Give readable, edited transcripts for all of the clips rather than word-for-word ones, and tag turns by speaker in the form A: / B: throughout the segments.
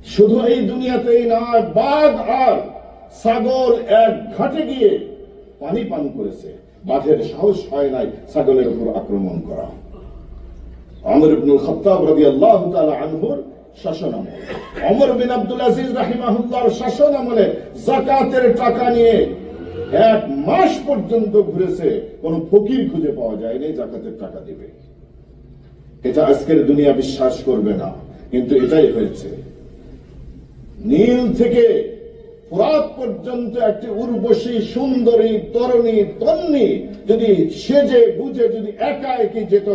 A: শুধু এই দুনিয়াতেই নয়, বাঘ আর ছাগল এক ঘাটে গিয়ে পানি পান করেছে, বাঘের সাহস হয় নাই ছাগলের উপর আক্রমণ করা। ওমর ইবনুল খাত্তাব রাদিয়াল্লাহু তাআলা আনহুর শাসনামলে, ওমর বিন আব্দুল আজিজ রাহিমাহুল্লাহর শাসনামলে যাকাতের টাকা নিয়ে 1 মাস পর্যন্ত ঘুরেছে, কোন ফকির খুঁজে পাওয়া যায়নি যাকাতের টাকা দিবে। এটা আজকের দুনিয়া বিশ্বাস করবে না, কিন্তু এটাই হয়েছে। নীল থেকে ফুরাত পর্যন্ত একটি উর্বশী সুন্দরী তরুণী তন্নি যদি সেজে বুঝে যদি একা একই যেত,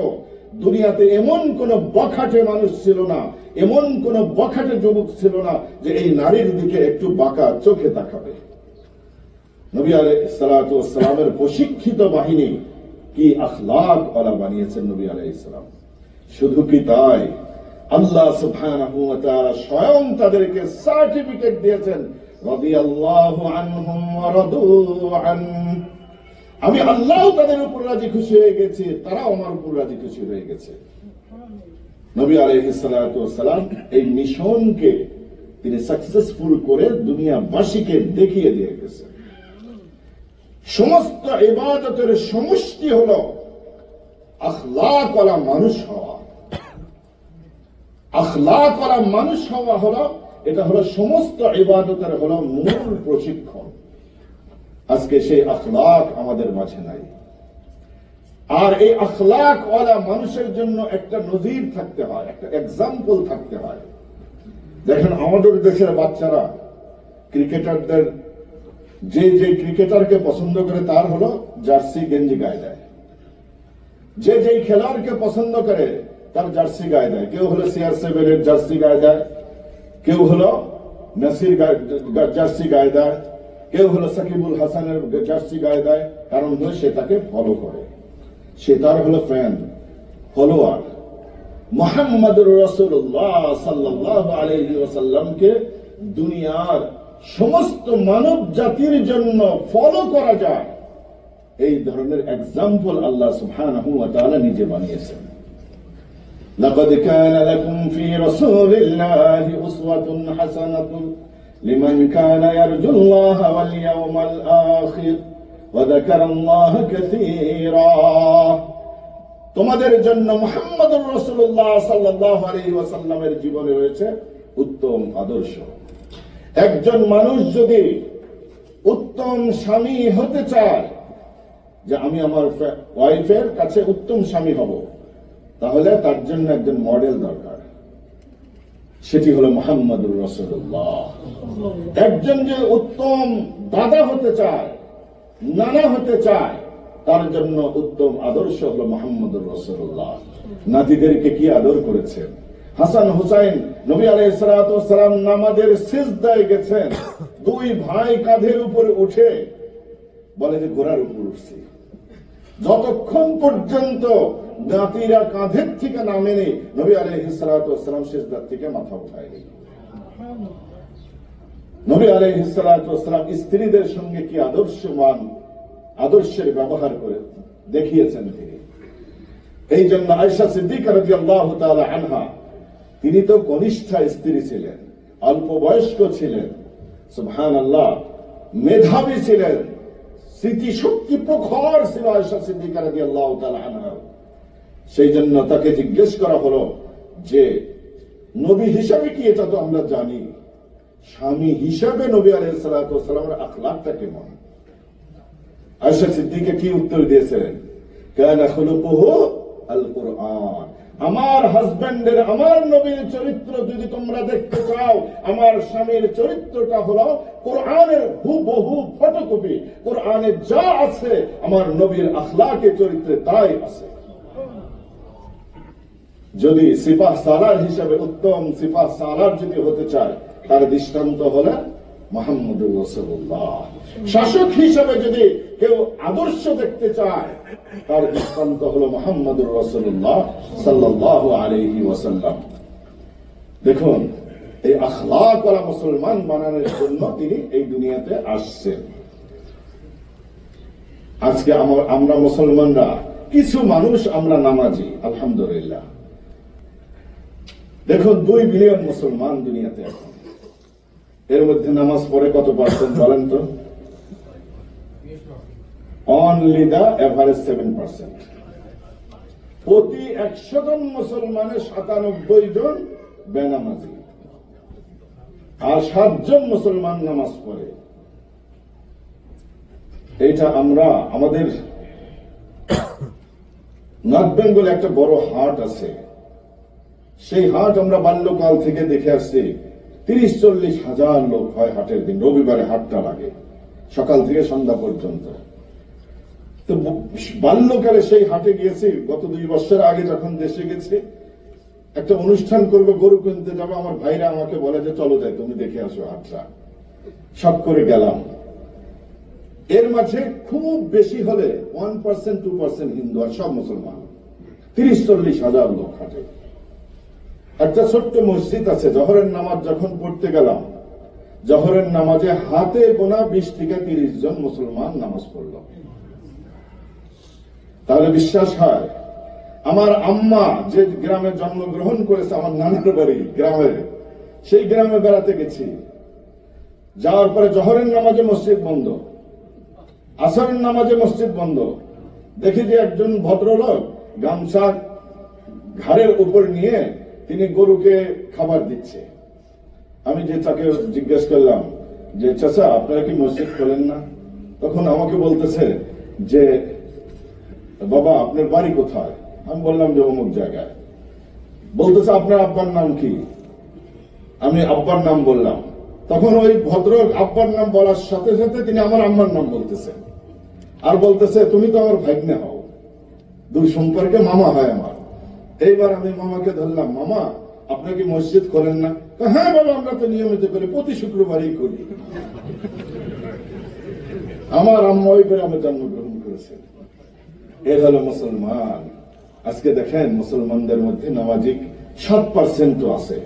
A: দুনিয়াতে এমন কোন বখাটে মানুষ ছিল না, এমন কোন বখাটে যুবক ছিল না যে এই নারীর দিকে একটু বাঁকা চোখে তাকাবে। নবী আলাইহিস সালাতু ওয়াস সালামের প্রশিক্ষিত বাহিনী কি আখলাক ওয়ালা বানিয়েছেন নবী আলাইহিস সালাম। শুধু কি তাই, আল্লাহ সুবহানাহু ওয়া তাআলা স্বয়ং তাদেরকে সার্টিফিকেট দিয়েছেন, রাদিয়াল্লাহু আনহুম ওয়া রাদু আন। আমি আল্লাহ তাদের উপর রাজি খুশি হয়ে গেছি, তারাও আমার উপর রাজি খুশি হয়ে গেছে। নবী আলাইহিস সালাতু ওয়াস সালাম এই মিশনকে তিনি সাকসেসফুল করে দুনিয়াবাসীকে দেখিয়ে দিয়ে গেছেন। সমস্ত ইবাদতের সমষ্টি হলো আখলাক ওয়ালা মানুষ হওয়া। আখলাক ওয়ালা মানুষ হওয়া হলো, এটা হলো সমস্ত ইবাদতের হলো মূল প্রশিক্ষণ। আজকে সেই আখলাক আমাদের মাঝে নাই। আর এই আখলাক ওয়ালা মানুষের জন্য একটা নজির থাকতে হয়, একটা এক্সাম্পল থাকতে হয়। দেখেন আমাদের দেশের বাচ্চারা ক্রিকেটারদের যে যে ক্রিকেটারকে পছন্দ করে তার হলো জার্সি গেঞ্জি গায়ে দেয়, যে যে খেলোয়াড়কে পছন্দ করে তার জার্সি গায়ে দেয়। কেউ হলো CR7 এর জার্সি গায়ে দেয়, কেউ হলো মেসির জার্সি গায়ে দেয়, কেউ হলো সাকিবুল হাসানের জার্সি গায়ে দেয়। কারণ হলো সে তাকে ফলো করে, সে তার হলো ফ্যান, ফলোয়ার। মুহাম্মদুর রাসূলুল্লাহ সাল্লাল্লাহু আলাইহি ওয়াসাল্লামকে দুনিয়ার সমস্ত মানব জাতির জন্য ফলো করা যায়, এই ধরনের এক্সাম্পল আল্লাহ সুবহানাহু ওয়া তাআলা নিজে বানিয়েছেন। লাকাদ কানা লাকুম ফি রাসূলিল্লাহি উসওয়াতুন হাসানাতুন লিমান কানা ইয়ারজুল্লাহা ওয়াল ইয়াওমাল আখির ওয়া যাকারাল্লাহা কাসীরা। তোমাদের জন্য মুহাম্মদুর রাসূলুল্লাহ সাল্লাল্লাহু আলাইহি ওয়াসাল্লামের জীবনে রয়েছে উত্তম আদর্শ। একজন মানুষ যদি উত্তম স্বামী হতে চায়, যে আমি আমার ওয়াইফের কাছে উত্তম স্বামী হব, তাহলে তার জন্য একজন মডেল দরকার, সেটি হলো মুহাম্মদুর রাসূলুল্লাহ। একজন যে উত্তম দাদা হতে চায়, নানা হতে চায়, তার জন্য উত্তম আদর্শ হলো মুহাম্মদুর রাসূলুল্লাহ। নাতিদেরকে কি আদর করেছেন। হাসান হুসাইন নবী আলাইহিস সালাতু ওয়াস সালাম নামাজের সিজদায় গেছেন, দুই ভাই কাঁধের উপরে উঠে বলে যে ঘোড়ার উপর উঠছি। যতক্ষণ পর্যন্ত নাতিরা কাঁধের থেকে নামেনি, নবী আলাইহিস সালাতু ওয়াস সালাম সিজদার থেকে মাথা উঠায়নি। নবী আলাইহিস সালাতু ওয়াস সালাম স্ত্রীদের সঙ্গে কি আদর্শের ব্যবহার করে দেখিয়েছেন তিনি। এই জন্য আয়েশা সিদ্দিকা রাদিয়াল্লাহু তাআলা আনহা, তিনি তো কনিষ্ঠা স্ত্রী ছিলেন, অল্প বয়স্ক ছিলেন, সুবহানাল্লাহ, মেধাবী ছিলেন, স্মৃতিশক্তি প্রখর ছিল আয়েশা সিদ্দিকা রাদিয়াল্লাহু তাআলা আনহা। সেই জন্য তাকে জিজ্ঞেস করা হলো যে নবী হিসাবে কি, এটা তো আমরা জানি, স্বামী হিসাবে নবী আলাইহিস সালাতু ওয়াস সালামের আখলাকটা কেমন। আয়েশা সিদ্দিকা কি উত্তর দিয়েছিলেন, কানা খুলুকুহু আল কুরআন। আমার হাজবেন্ডের, আমার নবীর চরিত্র যদি তোমরা দেখতে চাও, আমার স্বামীর চরিত্রটা হলো কোরআনের হুবহু ফটোকপি। কোরআনে যা আছে আমার নবীর আখলাকে চরিত্রে তাই আছে। যদি সিফাহ সালার হিসাবে উত্তম সিফাহ সালার যদি হতে চায়, তার দৃষ্টান্ত হলো মুহাম্মদুর রাসূলুল্লাহ। শাসক হিসাবে যদি কেউ আদর্শ দেখতে চায়, তার দৃষ্টান্ত হলো মুহাম্মদুর রাসূলুল্লাহ সাল্লাল্লাহু আলাইহি ওয়াসাল্লাম। দেখুন, এই আখলাক ওয়ালা মুসলমান বানানোর জন্য তিনি এই দুনিয়াতে আসছেন। আজকে আমরা মুসলমানরা কিছু মানুষ আমরা নামাজি, আলহামদুলিল্লাহ। দেখুন 2 বিলিয়ন মুসলমান দুনিয়াতে এখন। এর মধ্যে নামাজ পড়ে কত পার্সেন্ট বলেন তো? Only the average 7%। প্রতি 100 জন মুসলমানের 97 জন বেনামাজি, আর 7 জন মুসলমান নামাজ পড়ে। এইটা আমরা আমাদের নর্থ বেঙ্গলে একটা বড় হাট আছে, সেই হাট আমরা বাল্যকাল থেকে দেখে আসছি। 30-40 হাজার লোক হয় হাটের দিন, রবিবারে হাটটা লাগে সকাল থেকে সন্ধ্যা পর্যন্ত। তো বাল্যকালে সেই হাটে গিয়েছি, গত 2 বছর আগে যখন দেশে গেছি, একটা অনুষ্ঠান করবে, গরু কিনতে যাবো, আমার ভাইরা আমাকে বলে যে চলো যাই, তুমি দেখে আসো হাটটা। সব করে গেলাম। এর মাঝে খুব বেশি হলে 1% 2% হিন্দু, আর সব মুসলমান। 30-40 হাজার লোক হাটে। একটা ছোট্ট মসজিদ আছে, জহরের নামাজ যখন পড়তে গেলাম, জহরের নামাজে হাতে গোনা 20 থেকে 30 জন মুসলমান নামাজ পড়ল। তাহলে বিশ্বাস হয়? আমার আম্মা যে গ্রামে জন্মগ্রহণ করেছে, আমার নানার বাড়ি গ্রামের, সেই গ্রামে বেড়াতে গেছি। যাওয়ার পরে জহরের নামাজে মসজিদ বন্ধ, আসরের নামাজে মসজিদ বন্ধ। দেখি যে একজন ভদ্রলোক গামছা ঘাড়ের উপর নিয়ে তিনি গরুকে খাবার দিচ্ছে। আমি যে তাকে জিজ্ঞেস করলাম যে চাচা, আপনারা কি মসজিদ খোলেন না? তখন আমাকে বলতেছে যে বাবা, আপনার বাড়ি কোথায়? আমি বললাম যে অমুক জায়গায়। বলতেছে আপনার আব্বার নাম কি? আমি আব্বার নাম বললাম। তখন ওই ভদ্র আব্বার নাম বলার সাথে সাথে তিনি আমার আম্মার নাম বলতেছে, আর বলতেছে তুমি তো আমার ভাগ্নে হও, দুই সম্পর্কে মামা হয় আমার। এইবার আমি মামাকে ধরলাম, মামা আপনি কি মসজিদ করেন না? হ্যাঁ বাবা, আমরা তো নিয়মিত করি, প্রতি শুক্রবারই করি। আমার আম্মা ওই গ্রামে জন্মগ্রহণ করেছে। এর হলো মুসলমান। আজকে দেখেন মুসলমানদের মধ্যে নামাজি 7% আছে।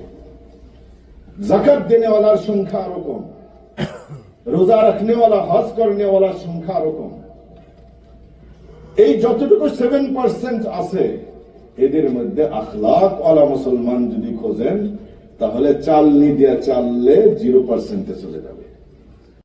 A: জাকাত দেনেওয়ালার সংখ্যা আরো কম, রোজা রাখনেওয়ালা, হজ করনেওয়ালার সংখ্যা আরো কম। এই যতটুকু 7% আছে, এদের মধ্যে আখলাক ওয়ালা মুসলমান যদি খোঁজেন, তাহলে চালনি দিয়ে চাললে 0%-এ চলে যাবে।